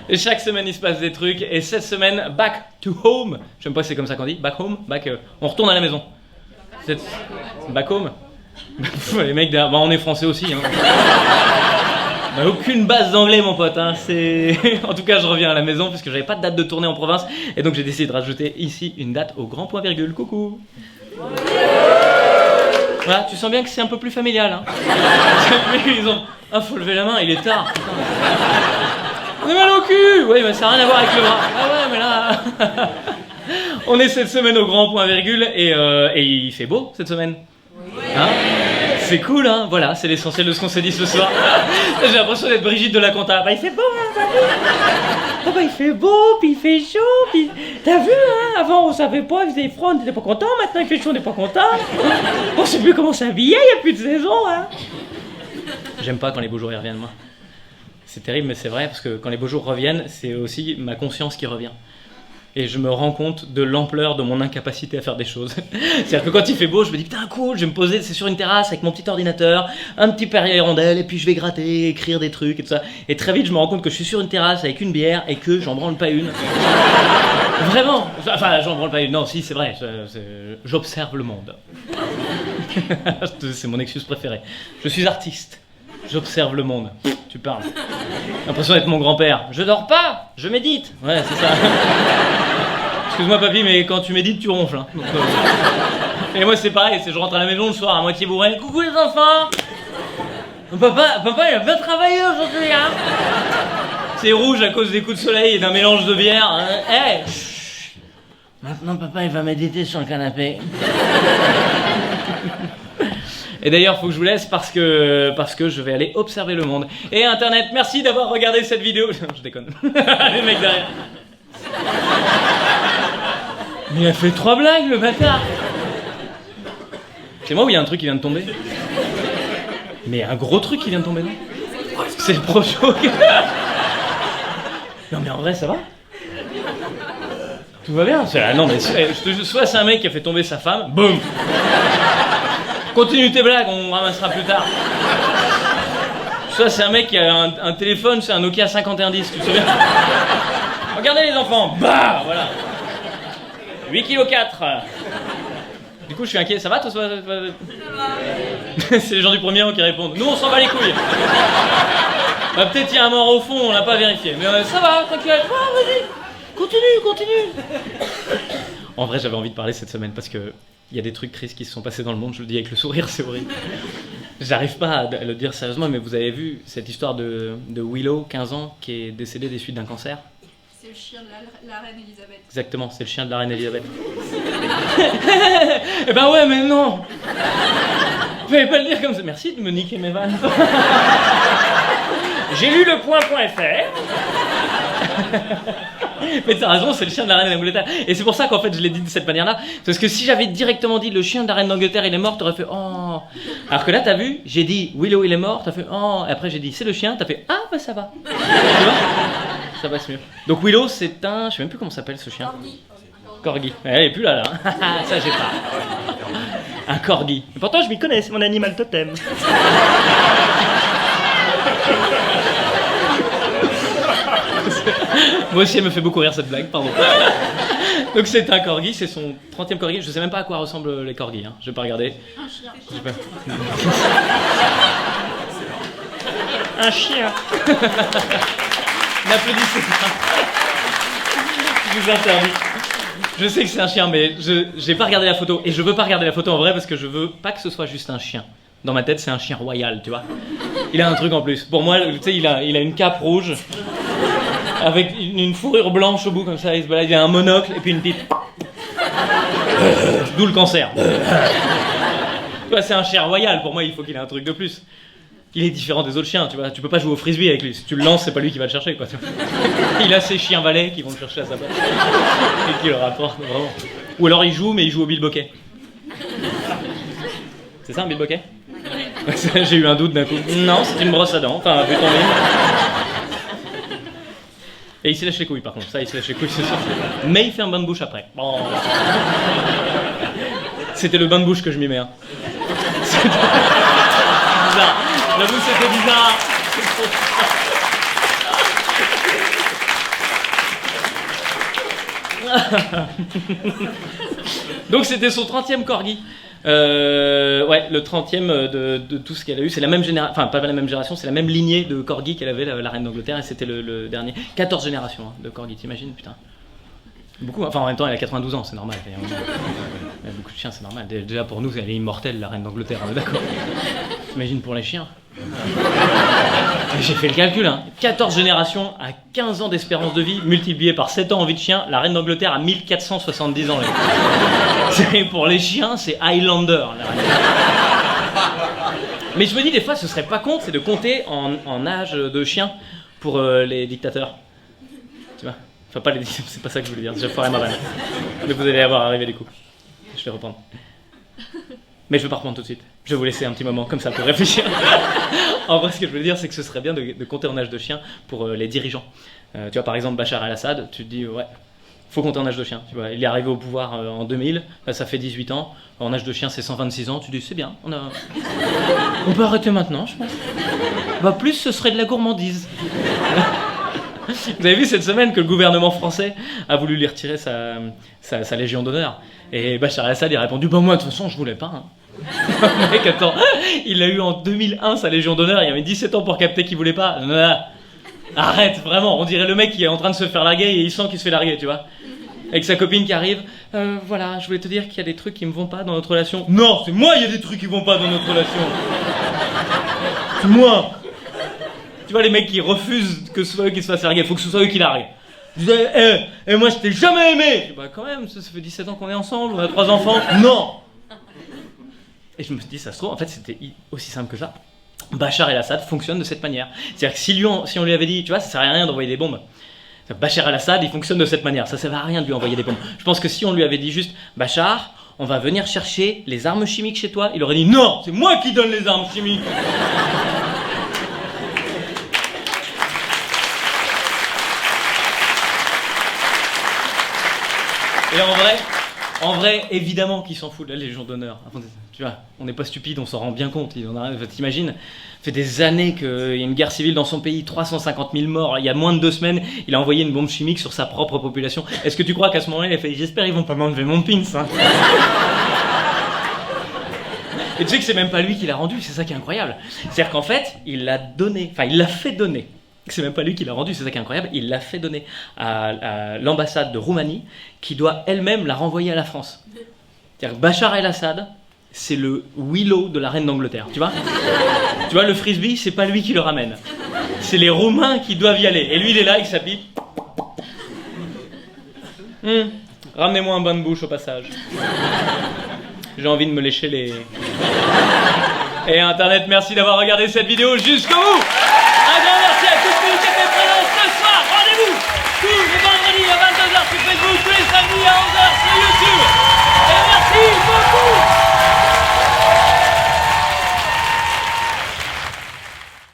Et chaque semaine il se passe des trucs. Et cette semaine, back to home. Je sais même pas si c'est comme ça qu'on dit. Back home, on retourne à la maison. Back home. Les mecs derrière, on est français aussi. Hein. On n'a aucune base d'anglais, mon pote. Hein. En tout cas, je reviens à la maison parce que j'avais pas de date de tournée en province. Et donc j'ai décidé de rajouter ici une date au grand point virgule. Coucou. Voilà, tu sens bien que c'est un peu plus familial. Hein. Ils ont... Ah, faut lever la main, il est tard. On est mal au cul. Oui, mais ça n'a rien à voir avec le bras. Ah ouais, mais là... On est cette semaine au grand point virgule et il fait beau cette semaine. Hein, c'est cool, hein. Voilà, c'est l'essentiel de ce qu'on s'est dit ce soir. J'ai l'impression d'être Brigitte de la Compta. Bah, il fait beau, hein, oh, bah, il fait beau, puis il fait chaud, puis... T'as vu, hein, avant on savait pas, il faisait froid, on n'était pas content, maintenant il fait chaud, on n'est pas content. On sait plus comment s'habiller, il n'y a plus de saison, hein. J'aime pas quand les beaux jours y reviennent, moi. C'est terrible, mais c'est vrai, parce que quand les beaux jours reviennent, c'est aussi ma conscience qui revient. Et je me rends compte de l'ampleur de mon incapacité à faire des choses. C'est-à-dire que quand il fait beau, je me dis putain cool, je vais me poser, c'est sur une terrasse avec mon petit ordinateur, un petit Perrier hirondelle, et puis je vais gratter, écrire des trucs et tout ça. Et très vite, je me rends compte que je suis sur une terrasse avec une bière et que j'en branle pas une. Vraiment. Enfin, j'en branle pas une. Non, si, c'est vrai. J'observe le monde. C'est mon excuse préférée. Je suis artiste. J'observe le monde. Tu parles. L'impression d'être mon grand-père. Je dors pas, je médite. Ouais, c'est ça. Excuse-moi papy, mais quand tu médites, tu ronfles. Hein. Donc, Et moi c'est pareil, je rentre à la maison le soir à moitié bourré. Coucou les enfants. Papa il a bien travaillé aujourd'hui. Hein. C'est rouge à cause des coups de soleil et d'un mélange de bière. Hey, maintenant papa il va méditer sur le canapé. Et d'ailleurs, faut que je vous laisse parce que je vais aller observer le monde. Et Internet, merci d'avoir regardé cette vidéo. Je déconne. Les mecs derrière. Mais il a fait 3 blagues, le bâtard. C'est moi où il y a un truc qui vient de tomber. Mais un gros truc qui vient de tomber, non? C'est le projo. Non mais en vrai, ça va? Tout va bien? Non mais soit c'est un mec qui a fait tomber sa femme, boum. Continue tes blagues, on ramassera plus tard. Ça, c'est un mec qui a un téléphone, c'est un Nokia 5110, tu te souviens? Regardez les enfants, bah, voilà. 8,4 kg. Du coup, je suis inquiet, ça va toi? C'est les gens du premier rang qui répondent. Nous, on s'en bat les couilles. Bah, peut-être il y a un mort au fond, on l'a pas vérifié. Mais ça va, t'inquiète. Ah, vas-y, continue. En vrai, j'avais envie de parler cette semaine parce que il y a des trucs tristes qui se sont passés dans le monde, je le dis avec le sourire, c'est horrible. J'arrive pas à le dire sérieusement, mais vous avez vu cette histoire de Willow, 15 ans, qui est décédé des suites d'un cancer? C'est le chien de la reine Elisabeth. Exactement, c'est le chien de la reine Elisabeth. Eh ben ouais, mais non. Vous pouvez pas le dire comme ça. Merci de me niquer mes vannes. J'ai lu le point.fr. Mais t'as raison, c'est le chien de la reine d'Angleterre. Et c'est pour ça qu'en fait je l'ai dit de cette manière-là. Parce que si j'avais directement dit le chien de la reine d'Angleterre il est mort, t'aurais fait oh. Alors que là t'as vu, j'ai dit Willow il est mort, t'as fait oh. Et après j'ai dit c'est le chien, t'as fait ah bah ça va. Tu vois, ça passe mieux. Donc Willow c'est un, je sais même plus comment s'appelle ce chien. Corgi. Elle est plus là. Ça j'ai pas. Un corgi. Et pourtant je m'y connais, c'est mon animal totem. Moi aussi elle me fait beaucoup rire cette blague, pardon. Donc c'est un corgi, c'est son 30e corgi. Je sais même pas à quoi ressemblent les corgis, hein. Je vais pas regarder. Un chien. Un chien. N'applaudissez pas. Je vous interdis. Je sais que c'est un chien, mais j'ai pas regardé la photo. Et je veux pas regarder la photo en vrai parce que je veux pas que ce soit juste un chien. Dans ma tête, c'est un chien royal, tu vois. Il a un truc en plus. Pour moi, tu sais, il a une cape rouge avec une fourrure blanche au bout comme ça. Il se balade, il a un monocle et puis une pipe. D'où le cancer. Tu vois, c'est un chien royal. Pour moi, il faut qu'il ait un truc de plus. Il est différent des autres chiens, tu vois. Tu peux pas jouer au frisbee avec lui. Si tu le lances, c'est pas lui qui va le chercher, quoi. Il a ses chiens valets qui vont le chercher à sa place et qui le rapportent vraiment. Ou alors il joue, mais il joue au bilboquet. C'est ça un bilboquet? J'ai eu un doute d'un coup. Non, c'est une brosse à dents, enfin un but en ligne. Et il se lèche les couilles par contre, ça il se lèche les couilles, c'est sûr. Mais il fait un bain de bouche après. Bon. C'était le bain de bouche que je m'y mets. Hein. C'était bizarre. J'avoue c'était bizarre. Donc c'était son 30e corgi. Ouais, le 30e de tout ce qu'elle a eu. C'est la même génération, enfin pas la même génération, c'est la même lignée de corgi qu'elle avait, la reine d'Angleterre, et c'était le dernier. 14 générations hein, de corgi, t'imagines, putain. Beaucoup, enfin en même temps elle a 92 ans, c'est normal. Il y a beaucoup de chiens, c'est normal. Déjà pour nous, elle est immortelle, la reine d'Angleterre, d'accord. T'imagines pour les chiens. J'ai fait le calcul, hein. 14 générations à 15 ans d'espérance de vie, multiplié par 7 ans en vie de chien, la reine d'Angleterre a 1470 ans. Pour les chiens, c'est Highlander. Mais je me dis des fois, ce serait pas con, c'est de compter en âge de chien pour les dictateurs. Tu vois? Enfin, pas les dictateurs, c'est pas ça que je voulais dire, je ferai ma vanne. Mais vous allez avoir arrivé du coup. Je vais reprendre. Mais je veux pas reprendre tout de suite. Je vais vous laisser un petit moment comme ça pour réfléchir. En vrai, ce que je veux dire, c'est que ce serait bien de compter en âge de chien pour les dirigeants. Tu vois, par exemple, Bachar el-Assad, tu te dis, ouais, faut compter en âge de chien. Tu vois, il est arrivé au pouvoir en 2000, là, ça fait 18 ans. En âge de chien, c'est 126 ans. Tu dis, c'est bien, on peut arrêter maintenant, je pense. Bah, plus, ce serait de la gourmandise. Vous avez vu cette semaine que le gouvernement français a voulu lui retirer sa Légion d'honneur. Et Bachar el-Assad a répondu, bah moi de toute façon je voulais pas. Hein. Mec, attends, il a eu en 2001 sa Légion d'honneur, il avait 17 ans pour capter qu'il voulait pas. Arrête, vraiment, on dirait le mec qui est en train de se faire larguer et il sent qu'il se fait larguer, tu vois. Avec sa copine qui arrive, voilà, je voulais te dire qu'il y a des trucs qui me vont pas dans notre relation. Non, c'est moi, il y a des trucs qui vont pas dans notre relation. C'est moi. Tu vois les mecs qui refusent que ce soit eux qui se fassent larguer, il faut que ce soit eux qui larguent. Je disais, moi je t'ai jamais aimé. Bah quand même, ça fait 17 ans qu'on est ensemble, on a 3 enfants. Non. Et je me suis dit, ça se trouve, en fait c'était aussi simple que ça. Bachar el-Assad fonctionne de cette manière. C'est-à-dire que si on lui avait dit, tu vois, ça sert à rien d'envoyer des bombes. Bachar el-Assad, il fonctionne de cette manière, ça sert à rien de lui envoyer des bombes. Je pense que si on lui avait dit juste, Bachar, on va venir chercher les armes chimiques chez toi, il aurait dit, non, c'est moi qui donne les armes chimiques. Et en vrai, évidemment qu'il s'en fout de la Légion d'honneur. Tu vois, on n'est pas stupide, on s'en rend bien compte. T'imagines, ça fait des années qu'il y a une guerre civile dans son pays, 350 000 morts. Il y a moins de 2 semaines, il a envoyé une bombe chimique sur sa propre population. Est-ce que tu crois qu'à ce moment-là, il a fait, j'espère qu'ils vont pas m'enlever mon pins, hein. Et tu sais que c'est même pas lui qui l'a rendu, c'est ça qui est incroyable. C'est-à-dire qu'en fait, il l'a fait donner. C'est même pas lui qui l'a rendu, c'est ça qui est incroyable. Il l'a fait donner à l'ambassade de Roumanie, qui doit elle-même la renvoyer à la France. C'est-à-dire que Bachar el-Assad, c'est le Willow de la reine d'Angleterre, tu vois. Tu vois, le frisbee, c'est pas lui qui le ramène. C'est les Roumains qui doivent y aller. Et lui, il est là, il s'habille. Ramenez-moi un bain de bouche au passage. J'ai envie de me lécher les... Et Internet, merci d'avoir regardé cette vidéo jusqu'au bout.